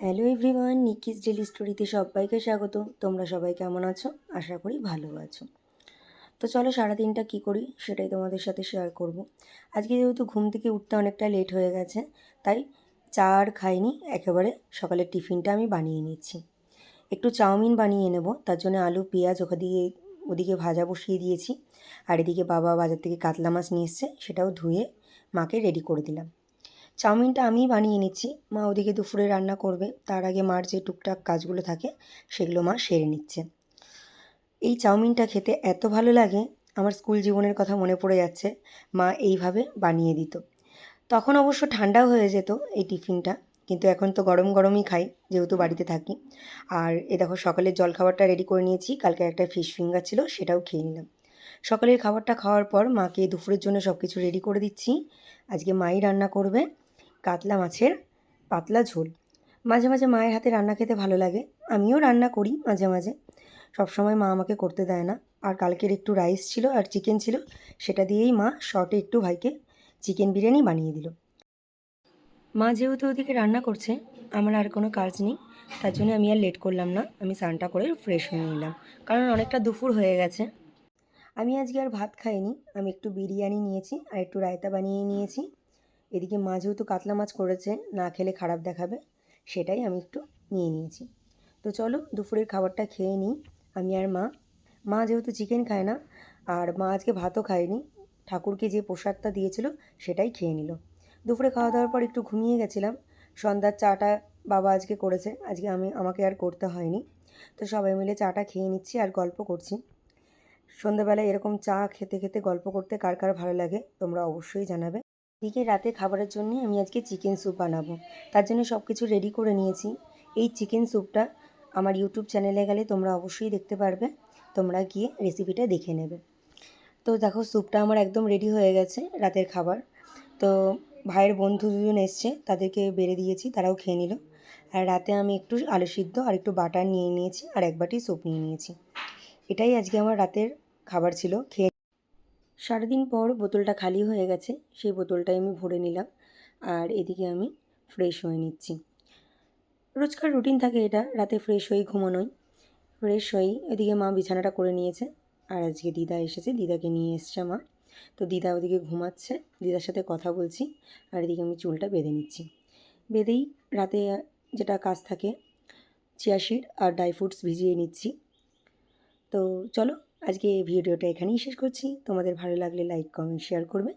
Hello everyone, নিকিস daily স্টোরিতে সবাইকে স্বাগত। তোমরা সবাই কেমন আছো? আশা করি ভালো আছো। তো চলো সারাদিনটা কী করি সেটাই তোমাদের সাথে শেয়ার করব। আজকে যেহেতু ঘুম থেকে উঠতে অনেকটা লেট হয়ে গেছে, তাই চা আর খাইনি, একেবারে সকালের টিফিনটা আমি বানিয়ে নিচ্ছি। একটু চাউমিন বানিয়ে নেব, তার জন্য আলু পেঁয়াজ ওদিকে ভাজা বসিয়ে দিয়েছি। আর এদিকে বাবা বাজার থেকে কাতলা মাছ নিয়ে এসছে, সেটাও ধুয়ে মাকে রেডি করে দিলাম। চাউমিনটা আমিই বানিয়ে নিচ্ছি, মা ওদিকে দুপুরে রান্না করবে। তার আগে মার যে টুকটাক কাজগুলো থাকে সেগুলো মা সেরে নিচ্ছে। এই চাউমিনটা খেতে এত ভালো লাগে, আমার স্কুল জীবনের কথা মনে পড়ে যাচ্ছে। মা এইভাবে বানিয়ে দিত। তখন অবশ্য ঠান্ডাও হয়ে যেত এই টিফিনটা, কিন্তু এখন তো গরম গরমই খাই যেহেতু বাড়িতে থাকি। আর এ দেখো সকালের জলখাবারটা রেডি করে নিয়েছি, কালকে একটা ফিশ ফিঙ্গার ছিল সেটাও খেয়ে নিলাম। সকালের খাবারটা খাওয়ার পর মাকে দুপুরের জন্য সব কিছু রেডি করে দিচ্ছি। আজকে মাই রান্না করবে কাতলা মাছের পাতলা ঝোল। মাঝে মাঝে মায়ের হাতে রান্না খেতে ভালো লাগে, আমিও রান্না করি মাঝে মাঝে, সবসময় মা আমাকে করতে দেয় না। আর কালকের একটু রাইস ছিল আর চিকেন ছিল, সেটা দিয়েই মা শর্টে একটু ভাইকে চিকেন বিরিয়ানি বানিয়ে দিল। মা যেহেতু ওদিকে রান্না করছে, আমার আর কোনো কাজ নেই, তার জন্য আমি আর লেট করলাম না, আমি স্নানটা করে ফ্রেশ হয়ে নিলাম, কারণ অনেকটা দুপুর হয়ে গেছে। আমি আজকে আর ভাত খাইনি, আমি একটু বিরিয়ানি নিয়েছি আর একটু রায়তা বানিয়ে নিয়েছি। এদিকে মা যেহেতু কাতলা মাছ করেছে, না খেলে খারাপ দেখাবে, সেটাই আমি একটু নিয়ে নিয়েছি। তো চলো দুপুরের খাবারটা খেয়ে নিই আমি আর মা। মা যেহেতু চিকেন খায় না, আর মা আজকে ভাতও খায়নি, ঠাকুরকে যে প্রসাদটা দিয়েছিল সেটাই খেয়ে নিল। দুপুরে খাওয়া দাওয়ার পর একটু ঘুমিয়ে গেছিলাম। সন্ধ্যার চাটা বাবা আজকে করেছে, আজকে আমাকে আর করতে হয়নি। তো সবাই মিলে চাটা খেয়ে নিচ্ছি আর গল্প করছি। সন্ধ্যাবেলায় এরকম চা খেতে খেতে গল্প করতে কার কার ভালো লাগে তোমরা অবশ্যই জানাবে। এদিকে রাতে খাবারের জন্য আমি আজকে চিকেন স্যুপ বানাবো, তার জন্য সব কিছু রেডি করে নিয়েছি। এই চিকেন স্যুপটা আমার ইউটিউব চ্যানেলে গেলে তোমরা অবশ্যই দেখতে পারবে, তোমরা গিয়ে রেসিপিটা দেখে নেবে। তো দেখো স্যুপটা আমার একদম রেডি হয়ে গেছে রাতের খাবার। তো ভাইয়ের বন্ধু দুজন এসছে, তাদেরকে বেড়ে দিয়েছি, তারাও খেয়ে নিল। আর রাতে আমি একটু আলু সিদ্ধ আর একটু বাটার নিয়ে নিয়েছি আর এক বাটি স্যুপ নিয়ে নিয়েছি। এটাই আজকে আমার রাতের খাবার ছিল। খেয়ে সারাদিন পর বোতলটা খালি হয়ে গেছে, সেই বোতলটাই আমি ভরে নিলাম। আর এদিকে আমি ফ্রেশ হয়ে নিচ্ছি। রোজকার রুটিন থাকে এটা, রাতে ফ্রেশ হয়ে ঘুমানোই। ফ্রেশ হয়েই এদিকে মা বিছানাটা করে নিয়েছে। আর আজকে দিদা এসেছে, দিদাকে নিয়ে এসছে মা। তো দিদা ওদিকে ঘুমাচ্ছে, দিদার সাথে কথা বলছি। আর এদিকে আমি চুলটা বেঁধে নিচ্ছি। বেঁধেই রাতে যেটা কাজ থাকে, চিয়া সিড আর ড্রাই ফ্রুটস ভিজিয়ে নিচ্ছি। তো চলো আজকে এই ভিডিওটা এখানেই শেষ করছি। তোমাদের ভালো লাগলে লাইক কমেন্ট শেয়ার করবে,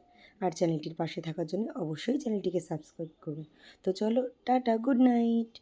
আর চ্যানেলটির পাশে থাকার জন্য অবশ্যই চ্যানেলটিকে সাবস্ক্রাইব করবে। তো চলো টাটা, গুড নাইট।